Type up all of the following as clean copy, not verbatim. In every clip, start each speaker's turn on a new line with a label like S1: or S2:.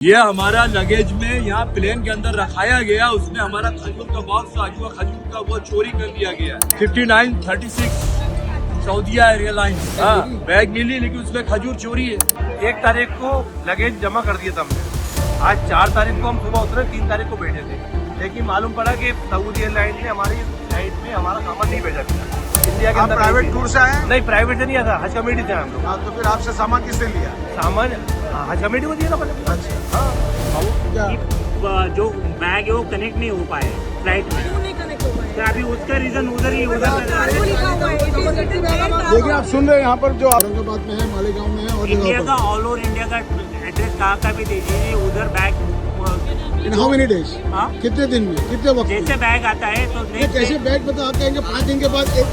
S1: ये हमारा लगेज में यहाँ प्लेन के अंदर रखाया गया, उसमें हमारा खजूर का बॉक्स आजू खजूर का वो चोरी कर लिया गया। 5936 सऊदीया एयरलाइंस। हाँ, बैग मिली लेकिन उसमें खजूर चोरी है।
S2: 1 तारीख को लगेज जमा कर दिया था हमने। आज 4 तारीख को हम सुबह उतरे, 3 तारीख को बैठे थे, लेकिन मालूम पड़ा कि सऊदी एयरलाइन ने हमारी फ्लाइट में हमारा सामान नहीं भेजा था। इंडिया के अंदर
S3: प्राइवेट टूर से आए हैं?
S2: नहीं, प्राइवेट से नहीं आता, हज कमेटी से हम लोग।
S3: हाँ, तो फिर आपसे सामान किसने लिया?
S2: सामान हज कमेटी को दिया था पहले।
S3: अच्छा,
S4: जो बैग है वो कनेक्ट नहीं हो पाए फ्लाइट में।
S5: क्यों नहीं कनेक्ट हो पाए?
S4: तो अभी उसका रीजन उधर
S5: कार्गो लिखा हुआ है, it is written there
S3: देखिए आप सुन रहे हैं यहाँ पर जो औरंगाबाद में है, मालेगांव में है और
S4: इंडिया का ऑल ओवर इंडिया का एड्रेस कहाँ का भी दीजिए, उधर bag
S3: in how many days?
S4: हाँ?
S3: कितने दिन में, कितने वक्त
S4: जैसे बैग आता है तो
S3: ये कैसे बैग पता आप कहेंगे 5 दिन के बाद एक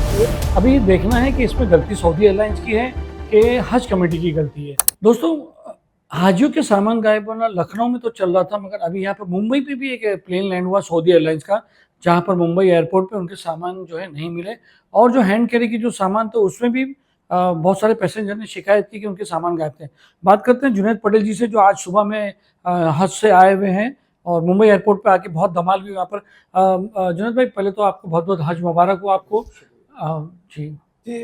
S6: अभी देखना है कि इसमें गलती सऊदी एयरलाइंस की है कि हज कमेटी की गलती है। दोस्तों, हाजियों के सामान गायब होना लखनऊ में तो चल रहा था, मगर अभी यहाँ पर मुंबई पे भी एक प्लेन लैंड हुआ सऊदी एयरलाइंस का, जहाँ पर मुंबई एयरपोर्ट पे उनके सामान जो है नहीं मिले, और जो हैंड कैरी की जो सामान थे उसमें भी बहुत सारे पैसेंजर ने शिकायत की कि उनके सामान गायब थे। बात करते हैं जुनैद पटेल जी से, जो आज सुबह में हज से आए हुए हैं और मुंबई एयरपोर्ट पे आके बहुत धमाल हुई यहाँ पर। जुनैद भाई, पहले तो आपको बहुत बहुत हज मुबारक हो आपको। जी
S7: जी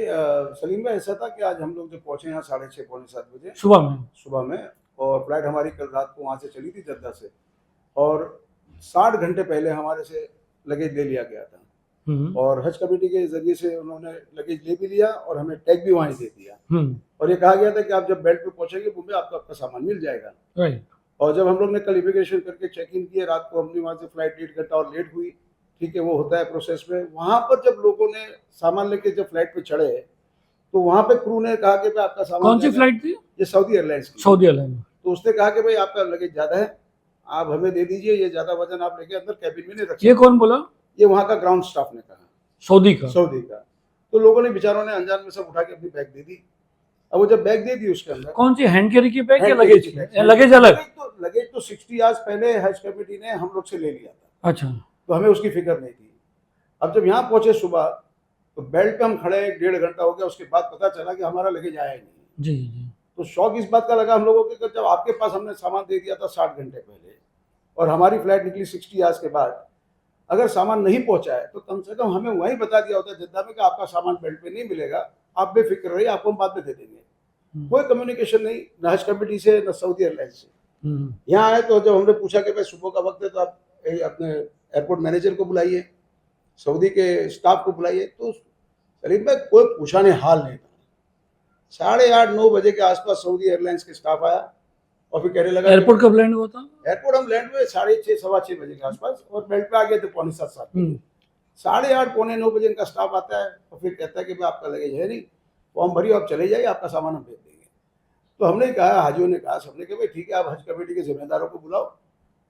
S7: सलीम भाई, ऐसा था कि आज हम लोग जब पहुंचे यहाँ 6:30 पौने 7 बजे
S6: सुबह में,
S7: और फ्लाइट हमारी कल रात को वहाँ से चली थी जद्दा से, और 60 घंटे पहले हमारे से लगेज ले लिया गया था। और हज कमेटी के जरिए से उन्होंने लगेज ले भी लिया और हमें टैग भी वहाँ ही दे दिया, और ये कहा गया था कि आप जब बेल्ट पे पहुंचेंगे मुंबई आपको आपका सामान मिल जाएगा।
S6: राइट।
S7: और जब हम लोग ने कल इमिग्रेशन करके चेक इन किए, रात को हमने वहाँ से फ्लाइट 1.5 घंटा और लेट हुई, ठीक है, वो होता है प्रोसेस में। वहाँ पर जब लोगों ने सामान लेके जब फ्लाइट पे चढ़े तो वहाँ पे क्रू ने कहा कि भाई आपका सामान,
S6: कौन सी फ्लाइट थी?
S7: ये सऊदी एयरलाइंस की।
S6: Saudi airline.
S7: तो उसने कहा कि भाई आपका लगेज ज्यादा है, आप हमें दे दीजिए, ये ज्यादा वजन आप लेके अंदर कैबिन में नहीं रख सकते।
S6: ये कौन बोला?
S7: ये वहाँ का ग्राउंड स्टाफ ने कहा,
S6: सऊदी का।
S7: तो लोगों ने, बेचारों ने अनजान में सब उठा के अपनी बैग दे दी। अब वो जब बैग दे दी उसके अंदर
S6: कौन सी हैंड कैरी की बैग या
S7: hand
S6: लगेज
S7: carry
S6: की?
S7: बैग।
S6: लगेज अलग।
S7: लगेज तो 60 आवर्स पहले हज कमेटी ने हम लोग से ले लिया था,
S6: अच्छा।
S7: तो हमें उसकी फिक्र नहीं थी। अब जब यहाँ पहुंचे सुबह, तो बेल्ट पे हम खड़े 1.5 घंटा हो गया, उसके बाद पता चला कि हमारा लगेज आया ही नहीं।
S6: जी जी।
S7: तो शौक इस बात का लगा हम लोगों को कि जब आपके पास हमने सामान दे दिया था 60 घंटे पहले, और हमारी फ्लाइट निकली 60 आवर्स के बाद, अगर सामान नहीं पहुंचा है तो कम से कम हमें वहीं बता दिया होता जद्दा में कि आपका सामान बेल्ट पे नहीं मिलेगा, आप बेफिक्र रहिए, आपको हम बाद में दे देंगे। कोई कम्युनिकेशन नहीं, न हज कमेटी से न सऊदी एयरलाइंस से। यहाँ आए तो जब हमने पूछा कि भाई सुबह का वक्त है तो आप अपने एयरपोर्ट मैनेजर को बुलाइए, सऊदी के स्टाफ को बुलाइए, तो सलीम भाई कोई पूछा नहीं, हाल नहीं था। 8:30-9 बजे के आसपास सऊदी एयरलाइंस के स्टाफ आया और फिर कहने लगा,
S6: एयरपोर्ट कब लैंड हुआ था?
S7: एयरपोर्ट हम लैंड हुए 6:30 6:15 बजे के आसपास, और बेल्ट पे आ गए थे 6:45 बजे। 8:30 पौने 9 बजे इनका स्टाफ आता है और फिर कहता है कि भाई आपका लगेज है नहीं, फॉर्म भरिए, आप चले जाइए, आपका सामान हम भेज देंगे। तो हमने कहा, हाजियों ने कहा, सबने कहा भाई ठीक है, आप हज कमेटी के जिम्मेदारों को बुलाओ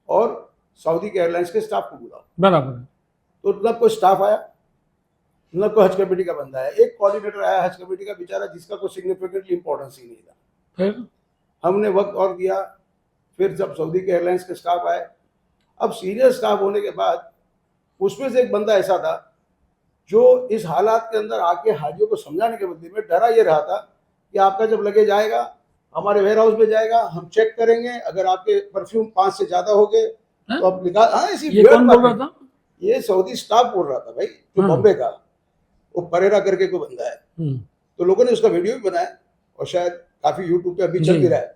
S7: और सऊदी के एयरलाइंस के स्टाफ को बुलाओ।
S6: बराबर।
S7: तो न कोई स्टाफ आया, न कोई हज कमेटी का बंदा आया। एक कोऑर्डिनेटर आया हज कमेटी का, बेचारा, जिसका कोई सिग्निफिकेंटली इंपॉर्टेंस ही नहीं था।
S6: फिर
S7: हमने वक्त और दिया, फिर जब सऊदी के एयरलाइंस के स्टाफ आए, अब सीनियर स्टाफ होने के बाद उसमें से एक बंदा ऐसा था जो इस हालात के अंदर आके हाजियों को समझाने के बदले में डरा ये रहा था कि आपका जब लगेज आएगा हमारे वेयर हाउस में जाएगा, हम चेक करेंगे, अगर आपके परफ्यूम 5 से ज्यादा हो गए तो आप निकाल। हाँ, ऐसी
S6: ये कौन बोल रहा था?
S7: ये सऊदी स्टाफ बोल रहा था भाई, जो बॉम्बे का, वो परेरा करके कोई बंदा है। तो लोगों ने उसका वीडियो भी बनाया और शायद काफी यूट्यूब पे अभी चल भी रहा है।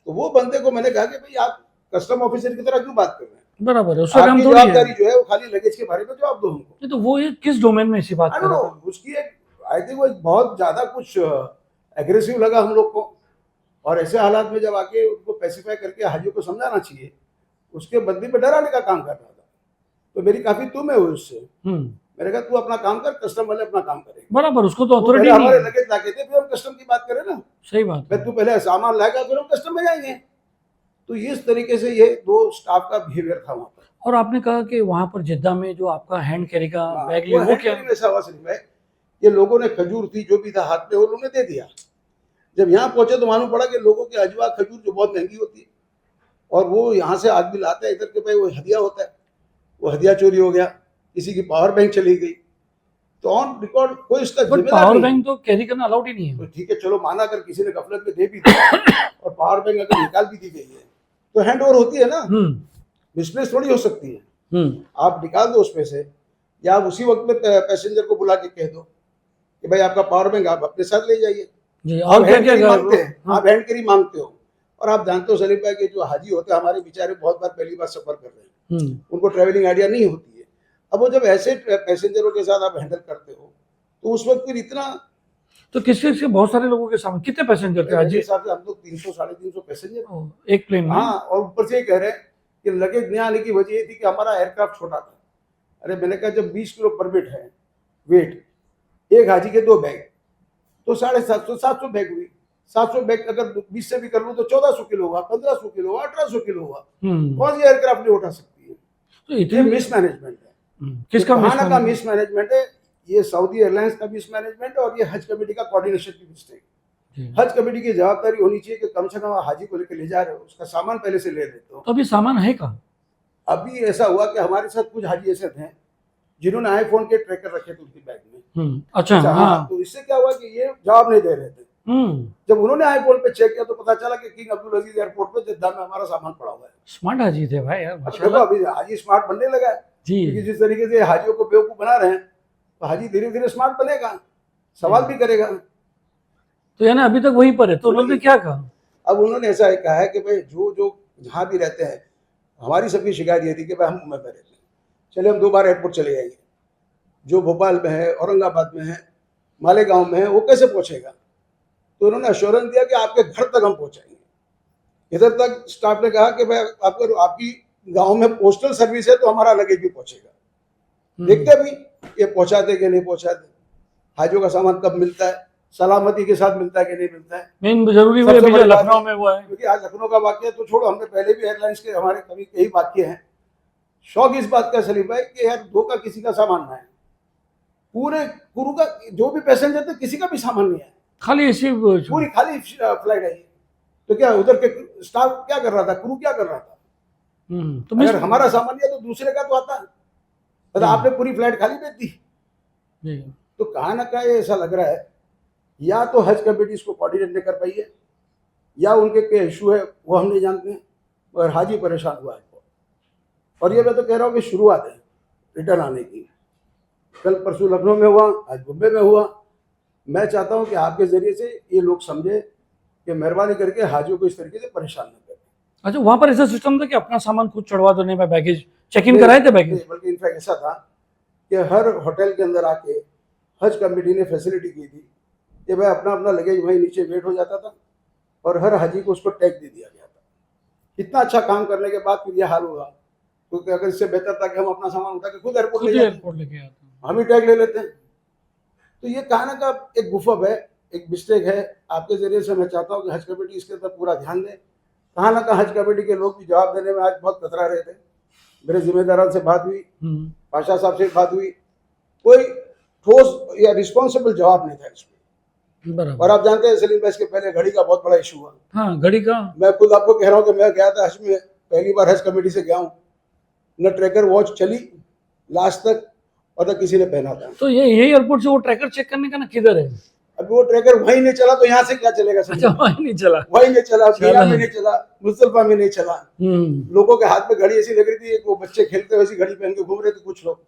S7: तो वो बंदे को मैंने कहा कि भाई आप कस्टम ऑफिसर की तरह क्यों बात कर रहे हैं?
S6: बराबर है, उसका काम
S7: आपकी
S6: थोड़ी है।
S7: जवाबदारी जो है वो खाली लगेज के बारे में जवाब दो हमको।
S6: नहीं तो वो ये किस डोमेन में ऐसी बात कर रहा था?
S7: उसकी एक, आई थिंक वो बहुत ज्यादा कुछ एग्रेसिव लगा हम लोग को, और ऐसे हालात में जब आके उनको पैसिफाई करके हाजियों को समझाना चाहिए, उसके बदले में डराने का काम कर रहा था। तो मेरी काफी तुम है उससे, मैंने कहा तू अपना काम कर, कस्टम वाले अपना काम करें।
S6: बराबर, उसको तो अथॉरिटी नहीं
S7: हमारे
S6: है।
S7: लगेज लाके थे, फिर हम कस्टम की बात करें ना।
S6: सही बात है।
S7: तू पहले सामान लाएगा फिर हम कस्टम में जाएंगे। तो इस तरीके से ये 2 स्टाफ का बिहेवियर था वहाँ पर।
S6: और आपने कहा कि वहाँ पर जिद्दा में जो आपका हैंड कैरी का बैग लिया, वो क्या?
S7: ऐसा हुआ सलीम भाई, ये लोगों ने खजूर थी जो भी था हाथ में, वो लोगों ने दे दिया। जब यहाँ पहुंचे तो मालूम पड़ा कि लोगों की अजवा खजूर जो बहुत महंगी होती है, और वो यहाँ से आदमी लाता है इधर के, भाई वो हदिया होता है, वो हदिया चोरी हो गया, किसी की पावर बैंक चली गई, तो ऑन रिकॉर्ड कोई इसका जिम्मेदार
S6: पावर
S7: नहीं।
S6: बैंक तो कैरी करना अलाउड ही नहीं है।
S7: तो ठीक है, चलो माना अगर किसी ने गफलत में दे भी दिया और पावर बैंक अगर निकाल भी दी गई है, तो तो हैंड ओवर होती है ना,
S6: हम्म
S7: मिसप्लेस थोड़ी हो सकती है।
S6: हम्म
S7: आप निकाल दो उसमें से, या आप उसी वक्त में पैसेंजर को बुला के कह दो कि भाई आपका पावर बैंक आप अपने साथ ले जाइए।
S6: जी।
S7: आप
S6: और क्या
S7: हैंड
S6: क्या
S7: कैरी मांगते हैं,
S6: हाँ।
S7: आप हैंड कैरी मांगते हो। और आप जानते हो सलीम भाई कि जो हाजी होते हैं हमारे बेचारे बहुत बार पहली बार सफर कर रहे हैं, उनको ट्रैवलिंग आइडिया नहीं होती है। अब वो जब ऐसे पैसेंजरों के साथ आप हैंडल करते हो तो उस वक्त फिर इतना,
S6: तो किसके बहुत सारे लोगों के सामने कितने पैसेंजर थे
S7: मेरे
S6: आज?
S7: हिसाब से हम लोग 300 350 पैसेंजर,
S6: एक प्लेन में?
S7: हाँ। और ऊपर से ये कह रहे हैं कि लगेज नहीं आने की वजह ये थी कि हमारा एयरक्राफ्ट छोटा था। अरे मैंने कहा जब 20 किलो परमिट है वेट, एक हाजी के 2 बैग, तो 750 700 बैग हुई। 700 बैग अगर 20 से भी कर लूँ तो 1400 किलो हुआ, 1500 किलो हुआ, 1800 किलो हुआ। कौन सी एयरक्राफ्ट नहीं उठा सकती है?
S6: तो
S7: ये
S6: इतनी
S7: मिसमैनेजमेंट है।
S6: किसका
S7: कहाना का
S6: mismanagement?
S7: मिसमैनेजमेंट है, ये सऊदी एयरलाइंस का मिसमैनेजमेंट है और ये हज कमेटी का कोऑर्डिनेशन की मिस्टेक।
S6: जी।
S7: हज कमेटी की जवाबदारी होनी चाहिए कि कम से कम हाजी को लेकर ले जा रहे हो, उसका सामान पहले से ले लेते हो।
S6: तो अभी सामान है कहाँ?
S7: अभी ऐसा हुआ कि हमारे साथ कुछ हाजी ऐसे थे जिन्होंने आईफोन के ट्रैकर रखे थे उनकी बैग में।
S6: अच्छा हाँ।
S7: तो इससे क्या हुआ कि ये जवाब नहीं दे रहे थे। जब उन्होंने आईफोन पे चेक किया तो पता चला कि किंग अब्दुल अजीज एयरपोर्ट पे जद्दा में हमारा सामान पड़ा हुआ है।
S6: स्मार्ट हाजी थे भाई यार,
S7: अब देखो
S6: माशाल्लाह।
S7: अभी हाजी स्मार्ट बनने लगा है,
S6: जी।
S7: क्योंकि जिस तरीके से हाजियों को बेवकूफ बना रहे हैं तो हाजी धीरे धीरे स्मार्ट बनेगा, सवाल भी करेगा।
S6: तो यानी अभी तक वहीं पर है, तो उन्होंने क्या कहा?
S7: अब उन्होंने ऐसा ही कहा है कि भाई जो जो जहाँ भी रहते हैं, हमारी सबकी शिकायत ये थी कि भाई हम मुंबई में रहते हैं, चले हम 2 बार एयरपोर्ट चले जाइए। जो भोपाल में है, औरंगाबाद में है, मालेगांव में है, वो कैसे पहुंचेगा? तो उन्होंने अश्योरेंस दिया कि आपके घर तक हम पहुंचाएंगे। इधर तक स्टाफ ने कहा कि भाई आपको आपकी गांव में पोस्टल सर्विस है तो हमारा लगेज भी पहुंचेगा। देखते भी ये पहुंचाते कि नहीं पहुंचाते, हाजियों का सामान कब मिलता है, सलामती के साथ मिलता है कि नहीं मिलता है।
S6: मेन जरूरी
S7: सबसे
S6: अभी जो
S7: बड़ी बात
S6: लखनऊ
S7: है,
S6: में हुआ है,
S7: क्योंकि आज लखनऊ का वाकया तो छोड़ो, हमने पहले भी एयरलाइंस के हमारे कभी कई वाकये हैं। शौक इस बात का सलीम भाई कि यार धोखा किसी का सामान ना है, पूरे क्रू का जो भी पैसेंजर थे किसी का भी सामान नहीं है,
S6: खाली इसी
S7: पूरी खाली फ्लाइट है। तो क्या उधर के स्टाफ क्या कर रहा था, क्रू क्या कर रहा था?
S6: तो
S7: अगर हमारा सामान लिया तो दूसरे का तो आता है, मतलब आपने पूरी फ्लाइट खाली भेज दी।
S6: जी।
S7: तो कहाँ ना कहाँ ऐसा लग रहा है, या तो हज कमेटी इसको कोऑर्डिनेट नहीं कर पाई है, या उनके क्या इशू है वो हम नहीं जानते हैं, मगर हाजी परेशान हुआ है। और ये मैं तो कह रहा हूँ कि शुरुआत है रिटर्न आने की। कल परसों लखनऊ में हुआ, आज मुंबई में हुआ। मैं चाहता हूँ कि आपके जरिए से ये लोग समझे कि मेहरबानी करके हाजियों को इस तरीके से परेशान न करें।
S6: अच्छा, वहाँ पर ऐसा सिस्टम था कि अपना सामान खुद चढ़वा दो, नहीं मैं बैगेज चेक इन कराए थे बैगेज?
S7: बल्कि इनफैक्ट ऐसा था कि हर होटल के अंदर आके हज कमेटी ने फैसिलिटी की थी कि भाई अपना अपना लगेज वहीं नीचे वेट हो जाता था और हर हाजी को उसको टैग दे दिया गया था। इतना अच्छा काम करने के बाद फिर यह हाल हुआ, क्योंकि अगर इससे बेहतर था कि हम अपना सामान उठा के खुद एयरपोर्ट ले
S6: लेके आते,
S7: हम ही टैग ले लेते हैं। तो ये कहने का एक गुफब है, एक मिस्टेक है। आपके जरिए से मैं चाहता हूँ कि हज कमेटी इसके अंदर पूरा ध्यान दे। कहाँ ना कहाँ हज कमेटी के लोग भी जवाब देने में आज बहुत कतरा रहे थे। मेरे जिम्मेदारों से बात हुई, पाशा साहब से बात हुई, कोई ठोस या रिस्पॉन्सिबल जवाब नहीं था इसमें।
S6: बराबर।
S7: और आप जानते हैं सलीम भाई, इसके पहले घड़ी का बहुत बड़ा इशू हुआ।
S6: हाँ, घड़ी का
S7: मैं खुद आपको कह रहा हूँ कि मैं गया था हज में, पहली बार हज कमेटी से गया हूँ, न ट्रैकर वॉच चली लास्ट तक और न किसी ने पहना था।
S6: तो ये यही एयरपोर्ट से वो ट्रैकर चेक करने का ना किधर है?
S7: अभी वो ट्रैकर वहीं नहीं चला तो यहाँ से क्या चलेगा?
S6: अच्छा, वहीं नहीं चला,
S7: वहीं नहीं चला, मीना में नहीं चला, मुस्तफा में नहीं चला। लोगों के हाथ में घड़ी ऐसी लग रही थी, वो बच्चे खेलते वैसी घड़ी पहन के घूम रहे थे कुछ लोग,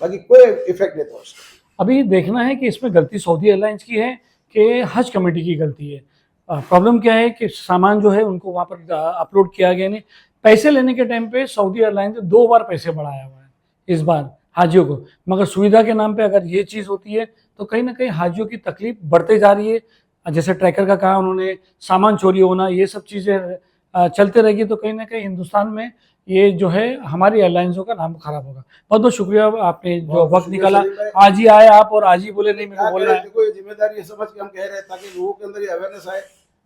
S7: बाकी कोई इफेक्ट नहीं था उसका।
S6: अभी देखना है कि इसमें गलती सऊदी एयरलाइंस की है कि हज कमेटी की गलती है। प्रॉब्लम क्या है कि सामान जो है उनको वहाँ पर अपलोड किया गया नहीं। पैसे लेने के टाइम पे सऊदी एयरलाइंस ने 2 बार पैसे बढ़ाया हुआ है इस बार हाजियों को, मगर सुविधा के नाम पे अगर ये चीज़ होती है तो कहीं ना कहीं हाजियों की तकलीफ बढ़ते जा रही है। जैसे ट्रैकर का कहा उन्होंने, सामान चोरी होना, ये सब चीज़ें चलते रहेगी तो कहीं ना कहीं हिंदुस्तान में ये जो है हमारी एयरलाइंसों का नाम खराब होगा। बहुत बहुत शुक्रिया आपने जो वक्त निकाला, आज ही आए आप और आज ही बोले नहीं मेरे को बोलना है।
S7: देखो ये जिम्मेदारी समझ के हम कह रहे हैं ताकि लोगों के अंदर ये अवेयरनेस आए।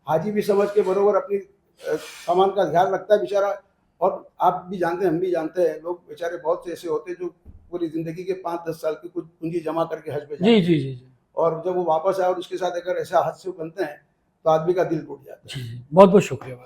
S7: हाजी भी समझ के बरोबर अपनी सामान का ध्यान रखता है बेचारा। और आप भी जानते हैं, हम भी जानते हैं, लोग बेचारे बहुत से ऐसे होते हैं जो पूरी जिंदगी के 5-10 साल की कुछ पूंजी जमा करके हज पे जाते हैं।
S6: जी।
S7: और जब वो वापस आए और उसके साथ अगर ऐसा हादसे बनते हैं तो आदमी का दिल टूट जाता है।
S6: जी, बहुत बहुत शुक्रिया।